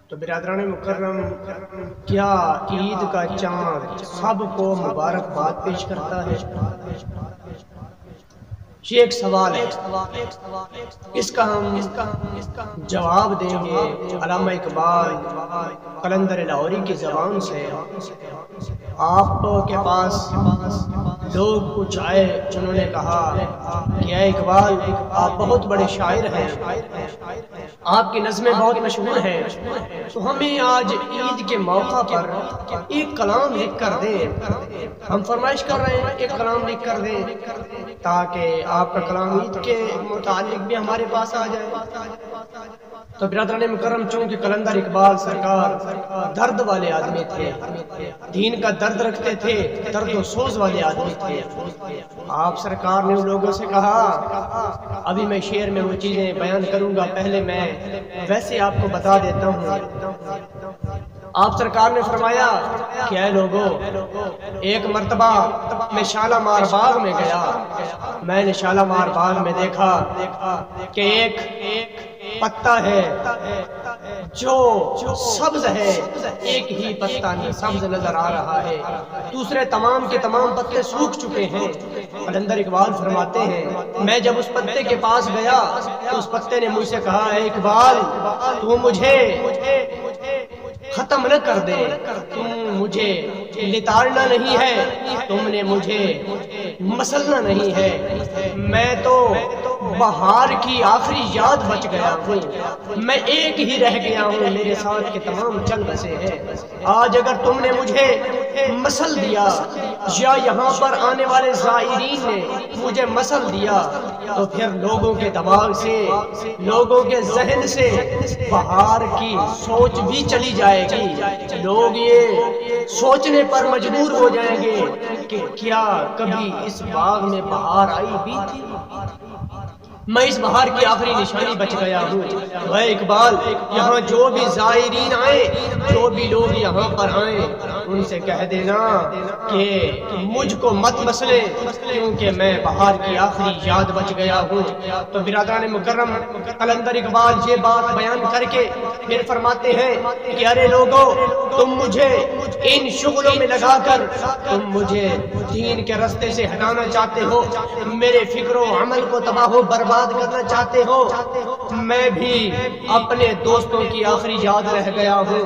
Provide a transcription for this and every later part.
تو برادران مکرم، کیا عید کا چاند سب کو مبارکباد پیش کرتا ہے؟ یہ ایک سوال ہے، اس کا ہم جواب دیں گے علامہ اقبال قلندر لاہوری کی زبان سے۔ آپ کے پاس لوگ کچھ آئے، انہوں نے کہا کہ اے اقبال، آپ بہت بڑے شاعر ہیں، آپ کی نظمیں بہت مشہور ہیں، تو ہمیں آج عید کے موقع پر ایک کلام لکھ کر دیں۔ ہم فرمائش کر رہے ہیں ایک کلام لکھ کر دیں تاکہ آپ کا کلام عید کے متعلق بھی ہمارے پاس آ جائے۔ تو برادران مکرم، چونکہ قلندر اقبال سرکار درد والے آدمی تھے، دین کا درد رکھتے تھے، درد و سوز والے آدمی تھے، آپ سرکار نے ان لوگوں سے کہا، ابھی میں شعر میں وہ چیزیں بیان کروں گا، پہلے میں ویسے آپ کو بتا دیتا ہوں۔ آپ سرکار نے فرمایا کہ اے لوگوں، ایک مرتبہ میں شالامار باغ میں گیا، میں نے شالامار باغ میں دیکھا کہ ایک پتا ہے جو سبز ہے، ایک ہی پتا سبز نظر آ رہا ہے، دوسرے تمام کے تمام پتے سوکھ چکے ہیں۔ قلندر اقبال فرماتے ہیں، میں جب اس پتے کے پاس گیا تو اس پتے نے مجھ سے کہا، اے اقبال، تو مجھے ختم نہ کر دے، تم مجھے لتاڑنا نہیں ہے، تم نے مجھے مسلنا نہیں ہے، میں تو بہار کی آخری یاد بچ گیا ہوں، میں ایک ہی رہ گیا ہوں، میرے ساتھ کے تمام چل بسے ہیں۔ آج اگر تم نے مجھے مسل دیا یا یہاں پر آنے والے زائرین نے مجھے مسل دیا تو پھر لوگوں کے دماغ سے، لوگوں کے ذہن سے بہار کی سوچ بھی چلی جائے گی، لوگ یہ سوچنے پر مجبور ہو جائیں گے کہ کیا کبھی اس باغ میں بہار آئی بھی تھی؟ میں اس بہار کی آخری نشانی بچ گیا ہوں۔ اے اقبال، یہاں جو بھی زائرین آئیں، جو بھی لوگ یہاں پر آئیں، ان سے کہہ دینا کہ مجھ کو مت مسلے، کیونکہ میں بہار کی آخری یاد بچ گیا ہوں۔ تو برادران مکرم، قلندر اقبال یہ بات بیان کر کے پھر فرماتے ہیں کہ ارے لوگوں، تم مجھے ان شغلوں میں لگا کر تم مجھے دین کے رستے سے ہٹانا چاہتے ہو، میرے فکر و عمل کو تباہ و برباد کرنا چاہتے ہو۔ میں بھی اپنے دوستوں کی آخری یاد رہ گیا ہوں،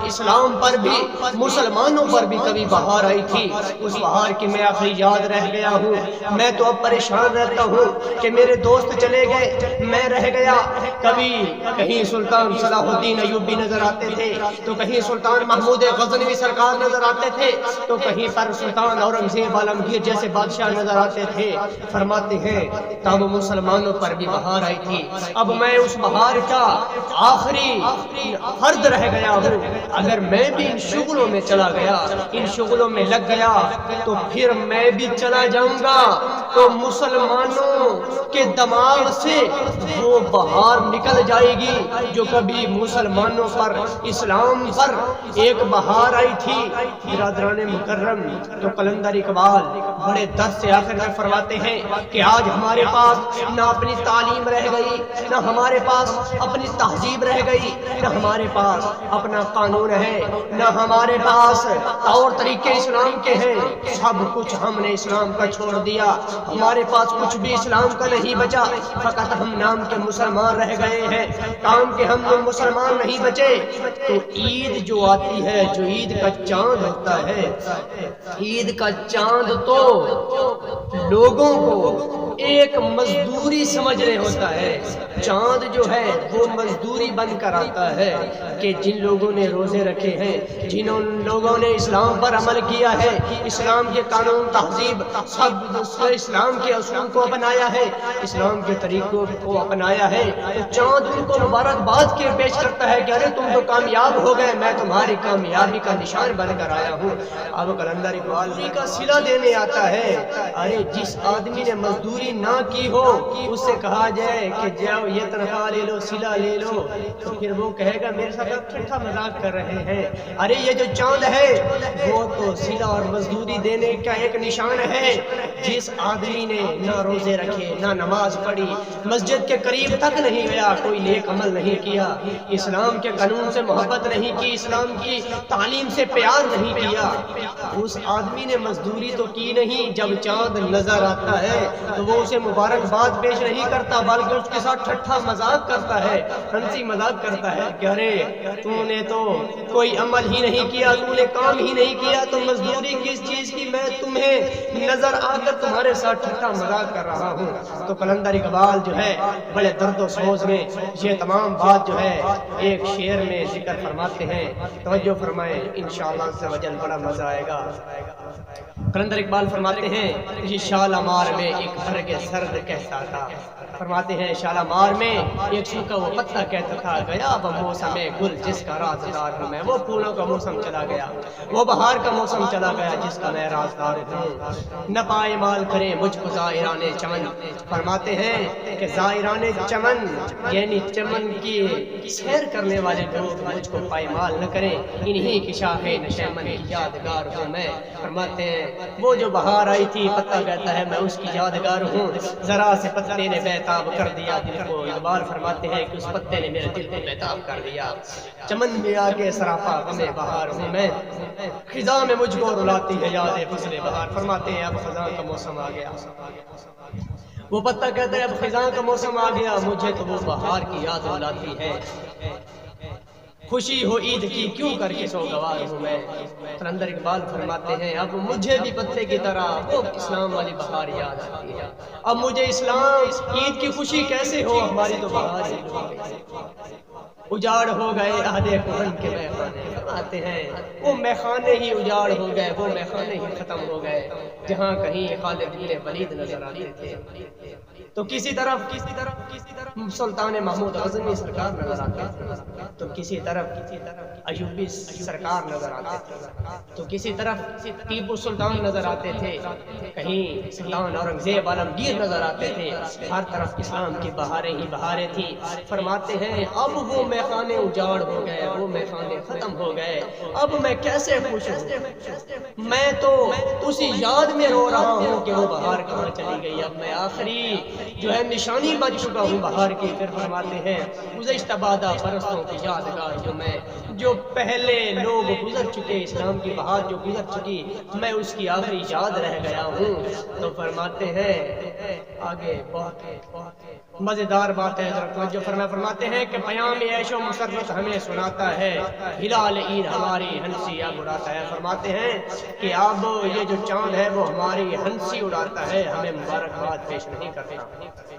اسلام پر بھی، مسلمانوں پر بھی کبھی بہار آئی تھی، اس بہار کی میں آخری یاد رہ گیا ہوں۔ میں تو اب پریشان رہتا ہوں کہ میرے دوست چلے گئے، میں رہ گیا۔ کبھی کہیں سلطان صلاح الدین ایوبی نظر آتے تھے، تو کہیں سلطان محمود غزنوی سرکار نظر آتے تھے، تو کہیں پر سلطان اورنگزیب عالمگیر جیسے بادشاہ نظر آتے تھے۔ فرماتے ہیں تب مسلمانوں پر بھی بہار آئی تھی، اب میں اس بہار کا آخری فرد رہ گیا ہوں۔ اگر میں بھی ان شغلوں میں چلا گیا، ان شغلوں میں لگ گیا، تو پھر میں بھی چلا جاؤں گا، تو مسلمانوں کے دماغ سے وہ بہار نکل جائے گی جو کبھی مسلمانوں پر، اسلام پر ایک بہار آئی تھی۔ برادران مکرم، تو قلندر اقبال بڑے درد سے آخر میں فرماتے ہیں کہ آج ہمارے پاس نہ اپنی تعلیم رہ گئی، نہ ہمارے پاس اپنی تہذیب رہ گئی، نہ ہمارے پاس اپنا قانون ہے، نہ ہمارے پاس طور طریقے اسلام کے ہیں، سب کچھ ہم نے اسلام کا چھوڑ دیا، ہمارے پاس کچھ بھی اسلام کا نہیں بچا، فقط ہم نام کے مسلمان رہ گئے ہیں، کام کے ہم مسلمان نہیں بچے۔ تو عید جو آتی ہے، جو عید کا چاند ہوتا ہے، عید کا چاند تو لوگوں کو ایک مزدوری سمجھنے ہوتا ہے، چاند جو ہے وہ مزدوری بن کر آتا ہے کہ جن لوگوں نے روزے رکھے ہیں، جن لوگوں نے اسلام پر عمل کیا ہے، اسلام کے قانون تہذیب سب اسلام کے اصول کو اپنایا ہے، اسلام کے طریقوں کو اپنایا ہے، تو چاند ان کو مبارکباد کے پیش کرتا ہے کہ ارے تم تو کامیاب ہو گئے، میں تمہاری کامیابی کا نشان بن کر آیا ہوں۔ اب قلندر اقبال کا صلہ دینے آتا ہے، ارے جس آدمی نے مزدوری نہ کی ہو، اس سے کہا جائے کہ جاؤ یہ تنخواہ لے لو، صلہ لے لو، تو پھر وہ کہے گا میرے ساتھ آپ ٹھٹھا مذاق کر رہے ہیں۔ ارے یہ جو چاند ہے وہ تو صلہ اور مزدوری دینے کا ایک نشان ہے، جس آدمی نے نہ روزے رکھے نہ نماز پڑھی مسجد کے قریب تک نہیں گیا کوئی نیک عمل نہیں کیا اسلام کے قانون سے محبت نہیں کی اسلام کی تعلیم سے پیار نہیں کیا اس آدمی نے مزدوری تو کی نہیں جب چاند نظر آتا ہے تو وہ اسے مبارکباد پیش نہیں کرتا بلکہ اس کے ساتھ ٹھٹھا مذاق کرتا ہے ہنسی مذاق کرتا ہے کہ ارے تو نے تو کوئی عمل ہی نہیں کیا تو نے کام ہی نہیں کیا تو مزدوری کس چیز کی میں تمہیں نظر آ کر تمہارے ساتھ ٹھٹھا مذاق کر رہا ہوں تو قلندر اقبال جو ہے بڑے درد و سوز میں یہ تمام بات جو ہے ایک شعر میں ذکر فرماتے ہیں توجہ فرمائیں انشاءاللہ عز و جل بڑا مزہ آئے گا قلندر اقبال فرماتے ہیں یہ شالمار میں ایک برگ سرد کہتا تھا فرماتے ہیں شالمار میں ایک سوکھا وہ پتا کہتا تھا گیا وہ موسم گل جس کا رازدار ہوں میں وہ پھولوں کا موسم چلا گیا وہ بہار کا موسم چلا گیا جس کا میں رازدار ہوں نہ پائمال کرے مجھ کو زائران چمن فرماتے ہیں کہ زائران چمن یعنی چمن کی سیر کرنے والے لوگ مجھ کو پائمال نہ کریں انہی کی شاخ نشیمن کی یادگار ہوں میں فرماتے ہیں وہ جو بہار آئی تھی پتا کہتا ہے میں اس کی یادگار ہوں ذرا سے پتے نے بیتاب کر دیا دل کو اقبال فرماتے ہیں کہ اس پتے نے میرے دل کو بیتاب کر دیا چمن میں آ کے سراپا غمِ بہار ہوں میں خزاں میں مجھ کو رلاتی ہے یاد فصل بہار فرماتے ہیں اب خزاں کا موسم آ گیا وہ پتا کہتا ہے اب خزاں کا موسم آ گیا مجھے تو وہ بہار کی یاد رلاتی ہے خوشی ہو عید کی کیوں کر کے سوگوار ہوں میں قلندر اقبال فرماتے ہیں اب مجھے بھی پتے کی طرح وہ اسلام والی بہار یاد آتی ہے اب مجھے اسلام عید کی خوشی کیسے ہو ہماری تو بہار ہی ہو گئی اجاڑ ہو گئے عہدِ کہن کے میخانے فرماتے ہیں وہ میخانے ہی اجاڑ ہو گئے وہ میخانے ہی ختم ہو گئے جہاں کہیں خالد بن ولید نظر آتے تھے تو کسی طرف سلطان محمود غزنوی سرکار نظر آتے تھے تو کسی طرف ایوبی سرکار نظر آتے تھے تو کسی طرف ٹیپو سلطان نظر آتے تھے کہیں سلطان اورنگزیب عالمگیر نظر آتے تھے ہر طرف اسلام کی بہاریں ہی بہاریں تھیں فرماتے ہیں اب وہ میخانے اجاڑ ہو گئے وہ میخانے ختم ہو گئے اب میں کیسے خوش ہوں میں تو اسی یاد میں رو رہا ہوں کہ وہ بہار کہاں چلی گئی اب میں آخری جو ہے نشانی بچ چکا ہوں بہار کی پھر فرماتے ہیں گزشتہ بادہ پرستوں کی یادگار جو پہلے لوگ گزر چکے اسلام کی بہار جو گزر چکی میں اس کی آخری یاد رہ گیا ہوں تو فرماتے ہیں آگے بہت مزیدار بات ہے جو فرماتے ہیں کہ پیام عیش و مسرت ہمیں سناتا ہے ہلال عید ہماری ہنسی اب اڑاتا ہے فرماتے ہیں کہ اب یہ جو چاند ہے وہ ہماری ہنسی اڑاتا ہے ہمیں مبارکباد پیش نہیں کرتا